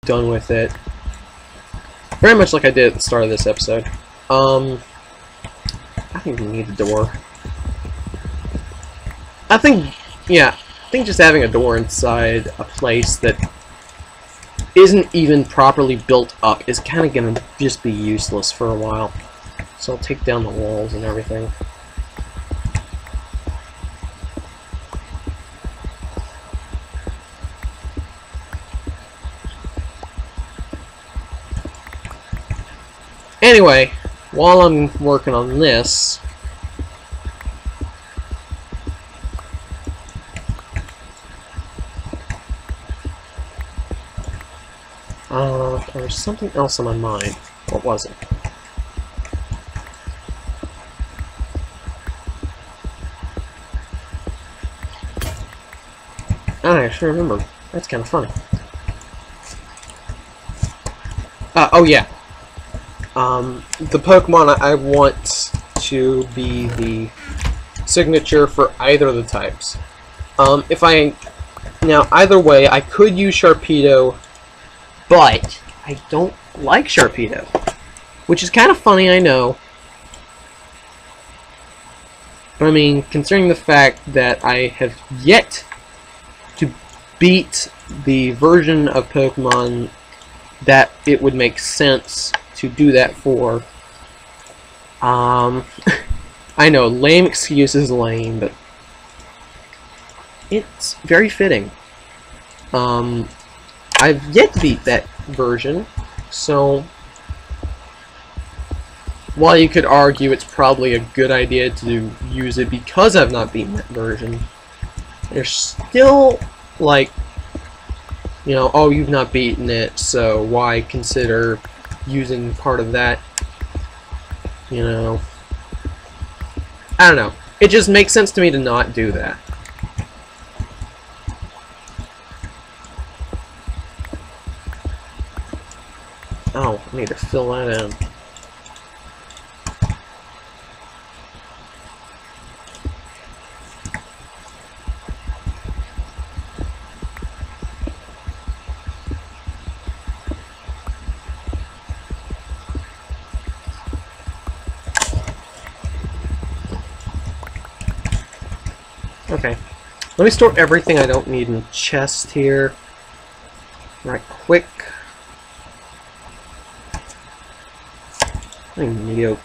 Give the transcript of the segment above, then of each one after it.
done with it. Very much like I did at the start of this episode. I think we need a door. I think just having a door inside a place that isn't even properly built up is kind of going to just be useless for a while. So I'll take down the walls and everything. Anyway, while I'm working on this, there's something else on my mind. What was it? I actually remember. That's kind of funny. Oh yeah. The Pokemon I want to be the signature for either of the types. Now either way, I could use Sharpedo, but I don't like Sharpedo, which is kind of funny, I know. But I mean, considering the fact that I have yet to beat the version of Pokemon that it would make sense to do that for. I know, lame excuse is lame, but it's very fitting. I've yet to beat that version, so while you could argue it's probably a good idea to use it because I've not beaten that version, there's still, like, you know, oh, you've not beaten it, so why consider using part of that, you know. I don't know. It just makes sense to me to not do that. Oh, I need to fill that in. Okay, let me store everything I don't need in the chest here. Right quick. I don't need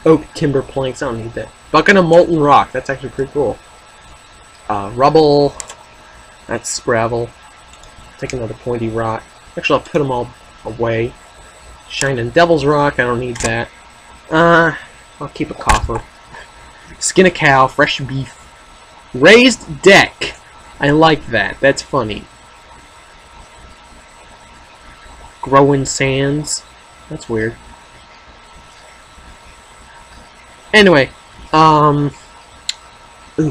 oak timber planks. I don't need that. Bucket of molten rock. That's actually pretty cool. Rubble. That's gravel. Take another pointy rock. Actually, I'll put them all away. Shining devil's rock. I don't need that. I'll keep a coffer. Skin a cow. Fresh beef. Raised deck. I like that. That's funny. Growing sands. That's weird. Anyway, ooh,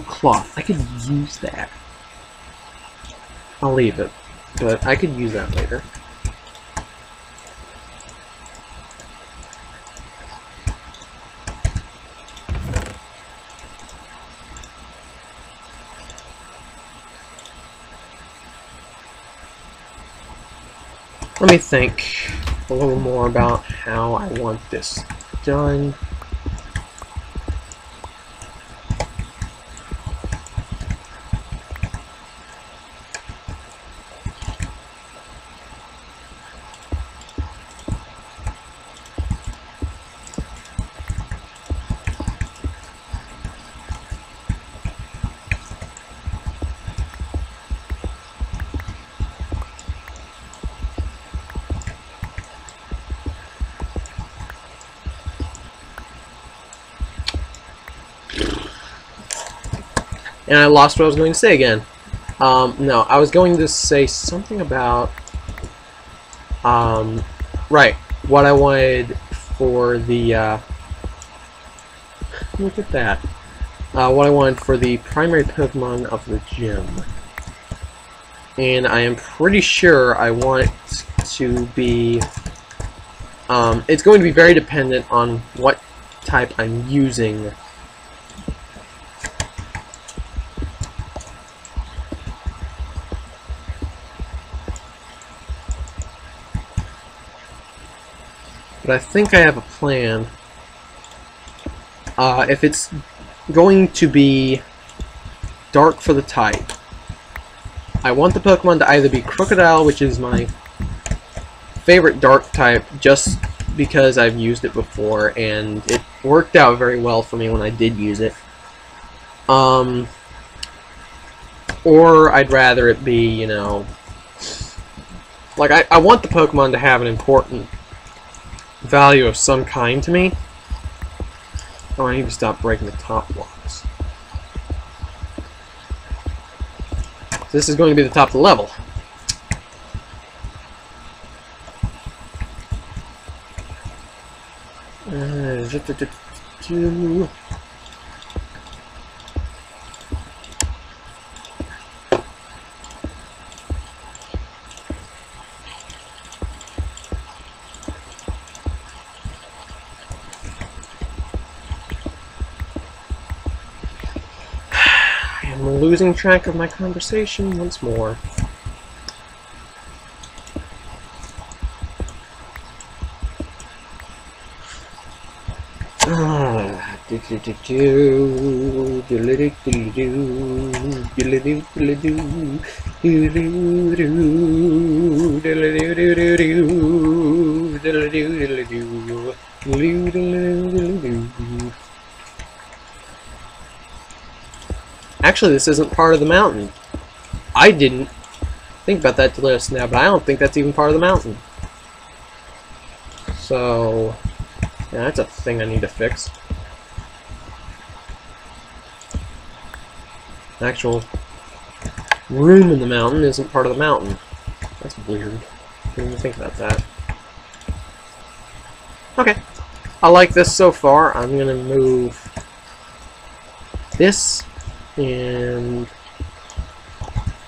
cloth. I could use that. I'll leave it, but I could use that later. Let me think a little more about how I want this done. And I lost what I was going to say again. No, I was going to say something about, right, what I wanted for the, look at that, what I wanted for the primary Pokemon of the gym. And I am pretty sure I want it to be, it's going to be very dependent on what type I'm using. but I think I have a plan. If it's going to be dark for the type, I want the Pokemon to either be Crocodile, which is my favorite dark type, just because I've used it before, and it worked out very well for me when I did use it. Or I'd rather it be, you know, like I want the Pokemon to have an important value of some kind to me. Oh, I need to stop breaking the top blocks. This is going to be the top of the level. I'm losing track of my conversation once more. Actually, this isn't part of the mountain. I didn't think about that till just now, but I don't think that's even part of the mountain. So, yeah, that's a thing I need to fix. Actual room in the mountain isn't part of the mountain. That's weird. Didn't even think about that. Okay. I like this so far. I'm gonna move this and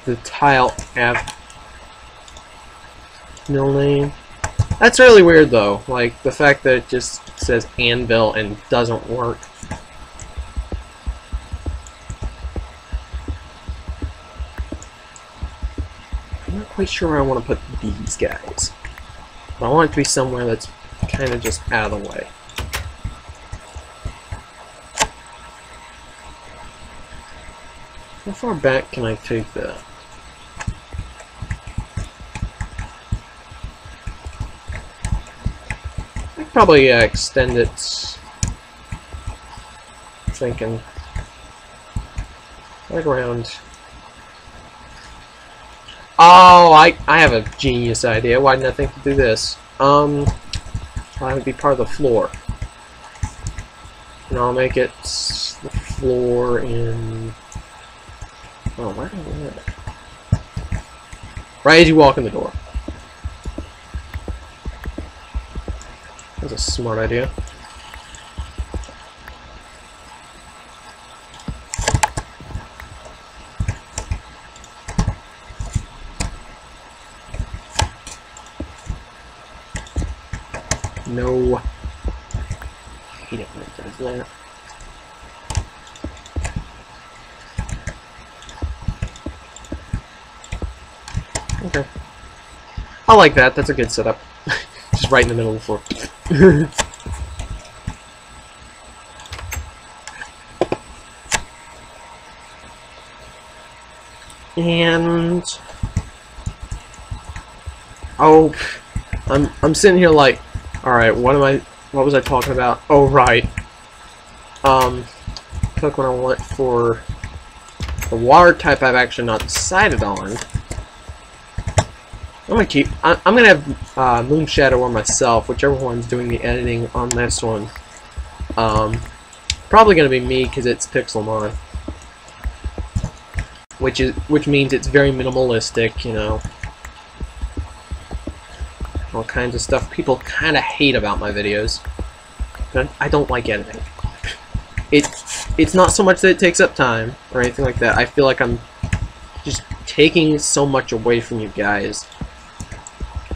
the tile app mill name. That's really weird though, like the fact that it just says anvil and doesn't work. I'm not quite sure where I want to put these guys, but I want it to be somewhere that's kind of just out of the way. How far back can I take that? I could probably extend it, thinking, right around. Oh, I have a genius idea. Why didn't I think to do this? That would be part of the floor. And I'll make it the floor in... Oh, why did I do that? Right as you walk in the door. That's a smart idea. No. I hate it when it does that. Okay. I like that. That's a good setup. Just right in the middle of the floor. And oh, I'm sitting here like, all right, what was I talking about? Oh right. Pokemon I want for the water type I've actually not decided on. I'm gonna have Moonshadow or myself, whichever one's doing the editing on this one. Probably gonna be me because it's Pixelmon, which means it's very minimalistic, you know. All kinds of stuff people kind of hate about my videos. But I don't like editing. It's not so much that it takes up time or anything like that. I feel like I'm just taking so much away from you guys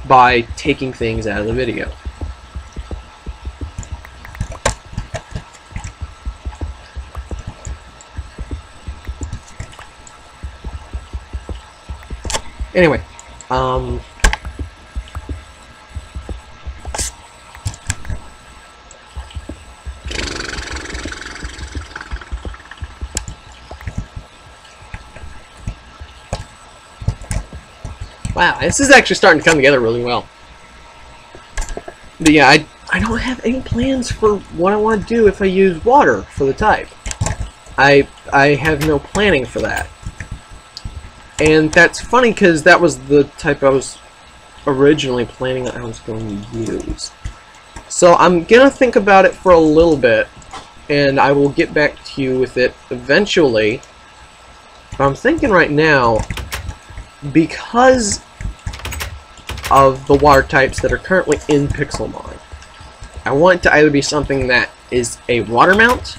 by taking things out of the video. Anyway, Wow, this is actually starting to come together really well. But yeah, I don't have any plans for what I want to do if I use water for the type. I have no planning for that. And that's funny because that was the type I was originally planning that I was going to use. So I'm gonna think about it for a little bit, and I will get back to you with it eventually. But I'm thinking right now, because of the water types that are currently in Pixelmon, I want it to either be something that is a water mount,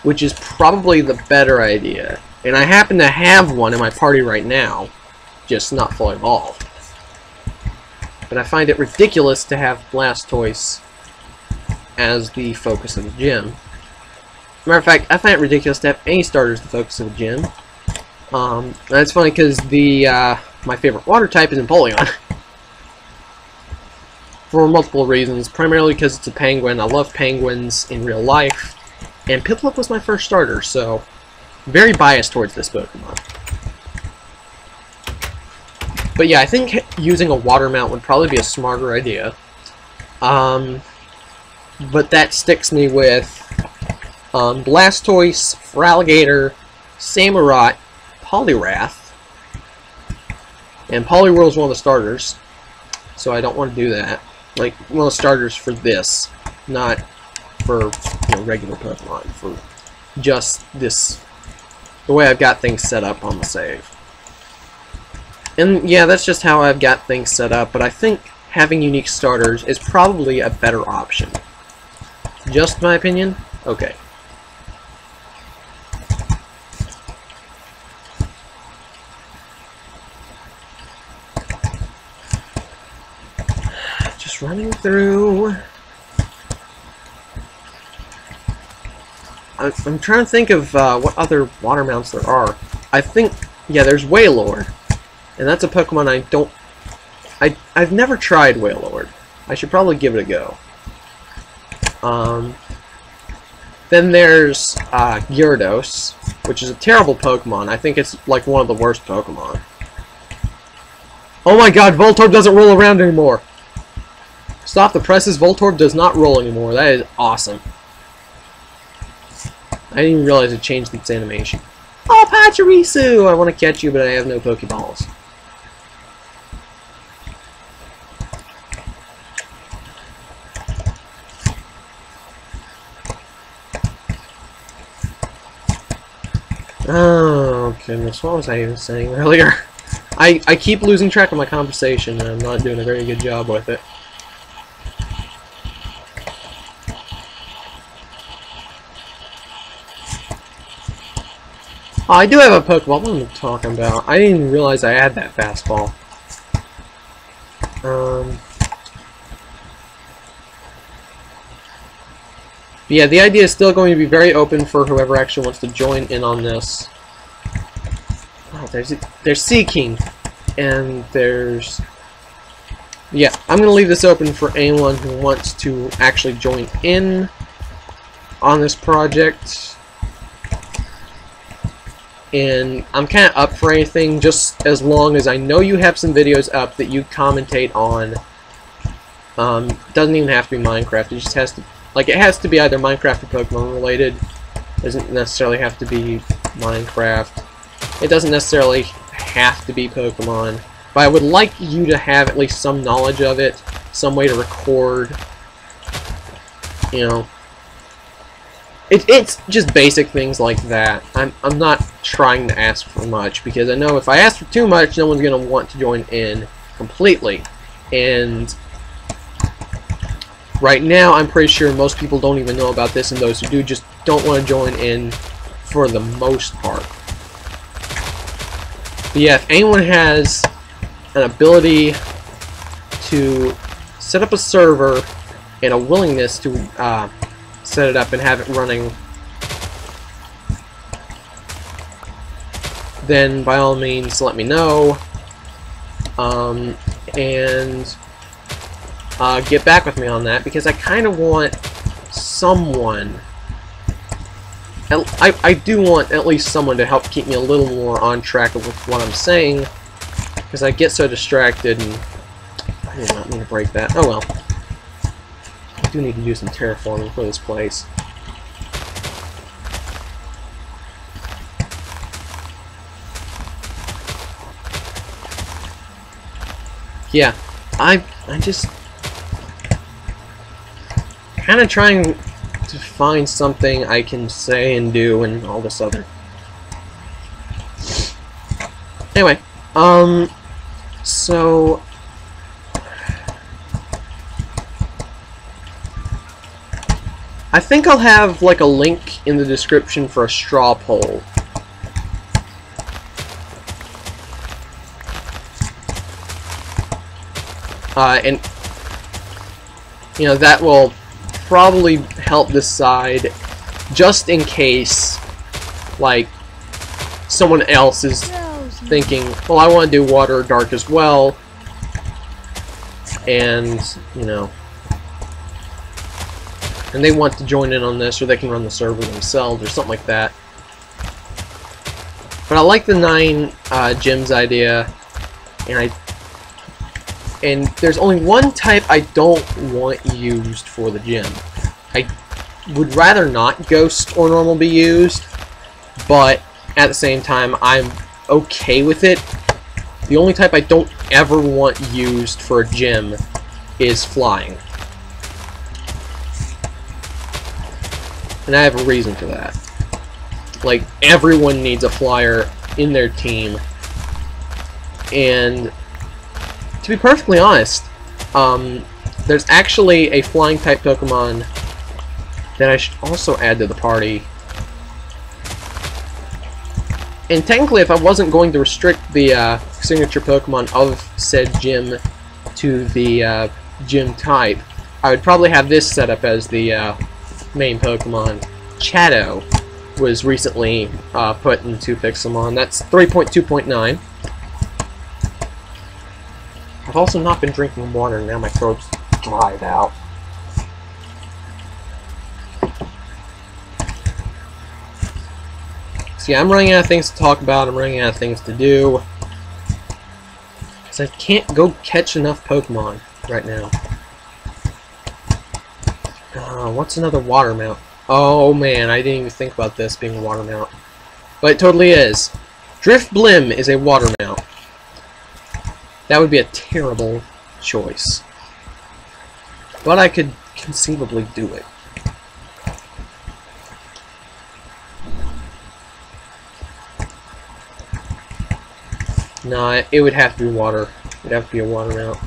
which is probably the better idea. And I happen to have one in my party right now, just not fully evolved. But I find it ridiculous to have Blastoise as the focus of the gym. Matter of fact, I find it ridiculous to have any starters the focus of the gym. That's funny because the my favorite water type is Empoleon. For multiple reasons, primarily because it's a penguin. I love penguins in real life. And Piplup was my first starter, so very biased towards this Pokemon. But yeah, I think using a water mount would probably be a smarter idea. But that sticks me with Blastoise, Feraligatr, Samurott, Poliwrath, and Poliwhirl is one of the starters, so I don't want to do that. Like, one of the starters for this, not for regular Pokemon, for just this, the way I've got things set up on the save. And yeah, that's just how I've got things set up, but I think having unique starters is probably a better option. Just my opinion? Okay. Just running through. I'm trying to think of what other water mounts there are. I think, yeah, there's Wailord. And that's a Pokemon I've never tried Wailord. I should probably give it a go. Then there's Gyarados, which is a terrible Pokemon. I think it's like one of the worst Pokemon. Oh my god, Voltorb doesn't roll around anymore! Stop the presses, Voltorb does not roll anymore. That is awesome. I didn't even realize it changed its animation. Oh, Pachirisu! I want to catch you, but I have no Pokeballs. Oh, goodness. What was I even saying earlier? I keep losing track of my conversation, and I'm not doing a very good job with it. Oh, I do have a Pokeball. What am I talking about? I didn't even realize I had that fastball. But yeah, the idea is still going to be very open for whoever actually wants to join in on this. Oh, there's Seaking, and there's... Yeah, I'm going to leave this open for anyone who wants to actually join in on this project. And I'm kind of up for anything, just as long as I know you have some videos up that you commentate on. Doesn't even have to be Minecraft, it just has to... Like, it has to be either Minecraft or Pokemon related. It doesn't necessarily have to be Minecraft. It doesn't necessarily have to be Pokemon. But I would like you to have at least some knowledge of it. Some way to record. You know. It's just basic things like that. I'm not trying to ask for much. Because I know if I ask for too much, no one's going to want to join in completely. And... right now, I'm pretty sure most people don't even know about this, and those who do just don't want to join in for the most part. But yeah, if anyone has an ability to set up a server and a willingness to set it up and have it running, then by all means let me know. And get back with me on that, because I kind of want someone, I do want at least someone to help keep me a little more on track with what I'm saying, Because I get so distracted, and I did not mean to break that. Oh well. I do need to do some terraforming for this place. Yeah, I'm just kind of trying to find something I can say and do and all this other. Anyway, so I think I'll have like a link in the description for a straw poll. And you know, that will probably help decide, just in case like someone else is thinking, well, I want to do water or dark as well, and you know, and they want to join in on this, or they can run the server themselves or something like that. But I like the 9 gems idea, and there's only one type I don't want used for the gem. I would rather not ghost or normal be used, but at the same time I'm okay with it. The only type I don't ever want used for a gem is flying. And I have a reason for that. Like, everyone needs a flyer in their team, and to be perfectly honest, there's actually a flying type Pokemon that I should also add to the party. And technically, if I wasn't going to restrict the signature Pokemon of said gym to the gym type, I would probably have this set up as the main Pokemon. Chato was recently put into Pixelmon. That's 3.2.9. I've also not been drinking water, and now my throat's dried out. See, I'm running out of things to talk about, I'm running out of things to do. Because I can't go catch enough Pokemon right now. What's another water mount? Oh man, I didn't even think about this being a water mount. But it totally is. Drift Blim is a water mount. That would be a terrible choice. But I could conceivably do it. Nah, it would have to be water. It would have to be a water mount.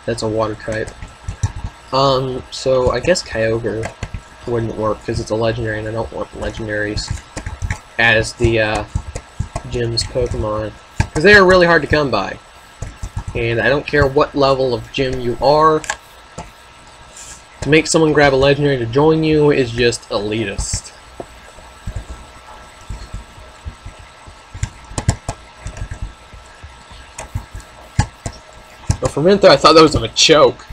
That's a water type. So I guess Kyogre wouldn't work because it's a legendary and I don't want legendaries as the gym's Pokemon. Because they are really hard to come by. And I don't care what level of gym you are, to make someone grab a legendary to join you is just elitist. But for a minute there, I thought that was a choke.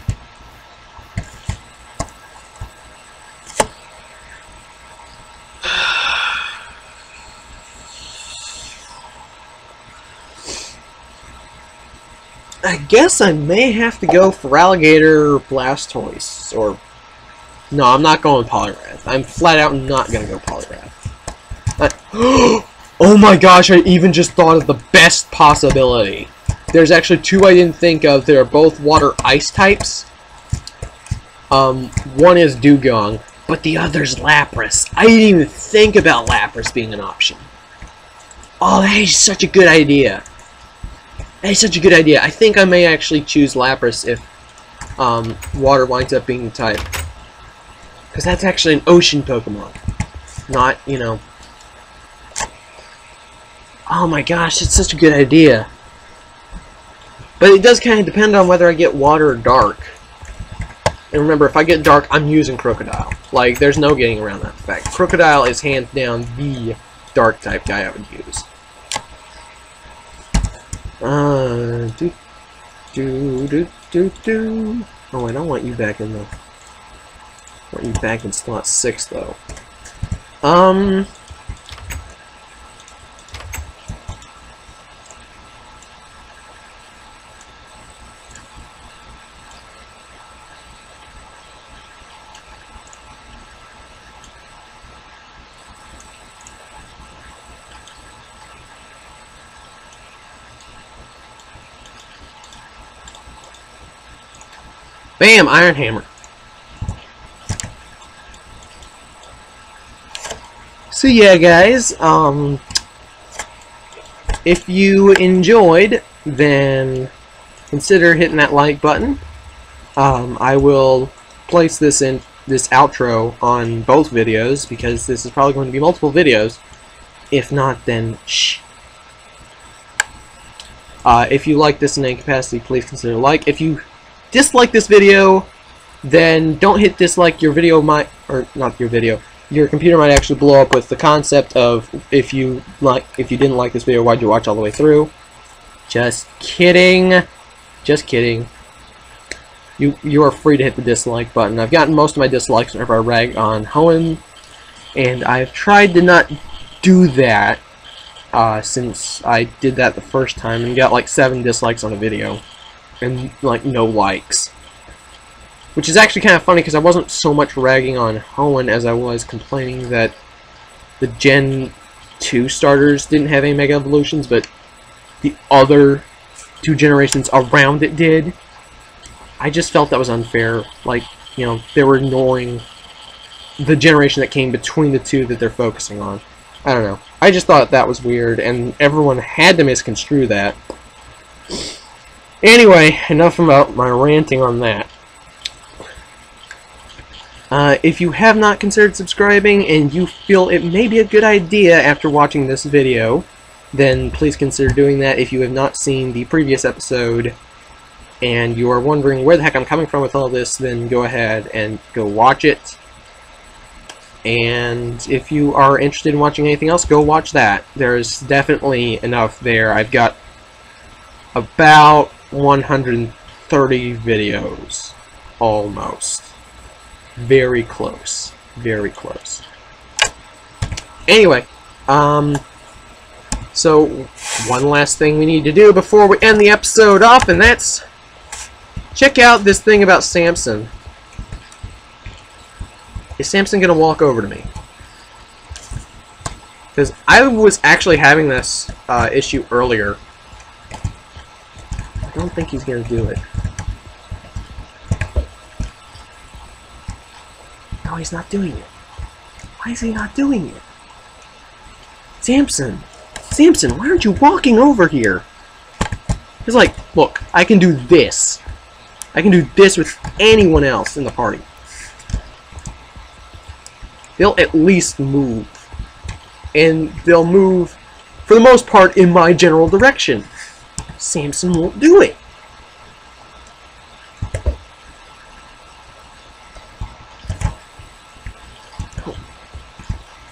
I guess I may have to go for Alligator or Blastoise, or... No, I'm not going Poliwrath. I'm flat out not gonna go Poliwrath. Oh my gosh, I even just thought of the best possibility. There's actually 2 I didn't think of. They are both water-ice types. One is Dugong, but the other's Lapras. I didn't even think about Lapras being an option. Oh, that is such a good idea. That is such a good idea. I think I may actually choose Lapras if water winds up being the type. Because that's actually an ocean Pokemon. Not, you know... Oh my gosh, it's such a good idea. But it does kind of depend on whether I get water or dark. And remember, if I get dark, I'm using Crocodile. Like, there's no getting around that fact. Crocodile is hands down the dark type guy I would use. Oh, I don't want you back in the... I want you back in slot 6, though. Bam! Iron Hammer. So yeah, guys, if you enjoyed, then consider hitting that like button. I will place this outro on both videos because this is probably going to be multiple videos. If not, then shh. If you like this in any capacity, please consider like. If you dislike this video, then don't hit dislike. Your video might, or not your video, your computer might actually blow up with the concept of if you didn't like this video, why'd you watch all the way through? Just kidding. Just kidding. You are free to hit the dislike button. I've gotten most of my dislikes whenever I rag on Hoenn, and I've tried to not do that since I did that the first time and got like 7 dislikes on a video and like no likes. Which is actually kind of funny because I wasn't so much ragging on Hoenn as I was complaining that the Gen 2 starters didn't have any Mega Evolutions, but the other 2 generations around it did. I just felt that was unfair. Like, you know, they were ignoring the generation that came between the 2 that they're focusing on. I don't know. I just thought that was weird, and everyone had to misconstrue that. Anyway, enough about my ranting on that. If you have not considered subscribing and you feel it may be a good idea after watching this video, then please consider doing that. If you have not seen the previous episode and you are wondering where the heck I'm coming from with all this, then go ahead and go watch it. And if you are interested in watching anything else, go watch that. There's definitely enough there. I've got about 130 videos. Almost. Very close. Very close. Anyway, so one last thing we need to do before we end the episode off, and that's check out this thing about Samson. Is Samson gonna walk over to me? Because I was actually having this issue earlier. I don't think he's gonna do it. No, he's not doing it. Why is he not doing it? Samson! Samson, why aren't you walking over here? He's like, look, I can do this. I can do this with anyone else in the party. They'll at least move. And they'll move, for the most part, in my general direction. Samson won't do it.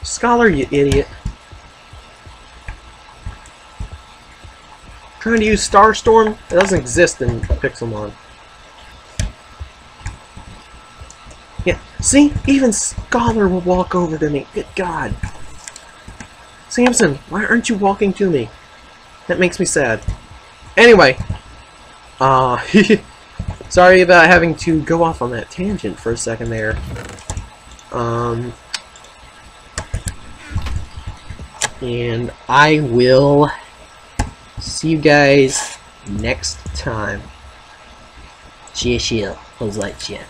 Scholar, you idiot. Trying to use Starstorm? It doesn't exist in Pixelmon. Yeah, see? Even Scholar will walk over to me. Good God. Samson, why aren't you walking to me? That makes me sad. Anyway. Sorry about having to go off on that tangent for a second there. And I will see you guys next time. 谢谢，我再见。